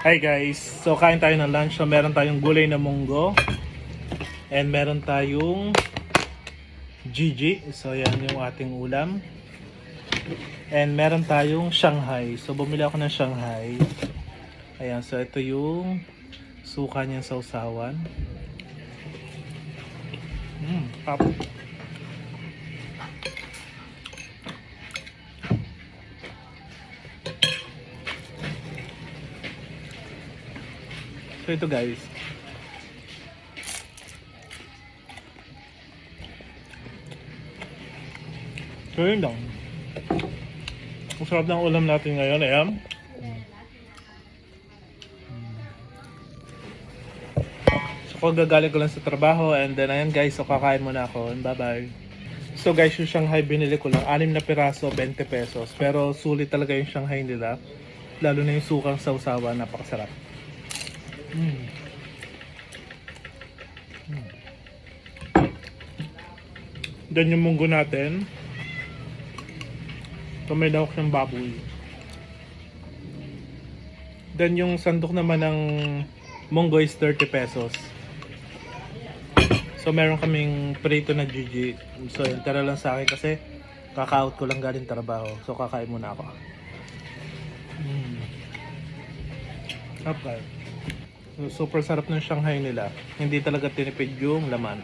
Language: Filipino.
Hi guys, so kain tayo ng lunch. So meron tayong gulay na munggo and meron tayong Gigi. So yan yung ating ulam. And meron tayong Shanghai. So bumili ako ng Shanghai. Ayan, so ito yung suka niyang sausawan. Pop. So ito guys. So yun lang. Ang sarap ng ulam natin ngayon. Ayan. So kung gagaling ko lang sa trabaho and then ayan guys, so kakain muna ako. Bye bye. So guys, yung Shanghai binili ko lang 6 na piraso, 20 pesos. Pero sulit talaga yung Shanghai nila. Lalo na yung sukang sausawan, napakasarap. Then yung munggo natin. So may dawak siyang baboy. Then yung sandok naman ng munggo is 30 pesos. So meron kaming prito na Gigi. So yun, tara lang sa akin kasi kaka-out ko lang galing trabaho. So kakain muna ako. Okay. So, super sarap ng Shanghai nila. Hindi talaga tinipid yung laman.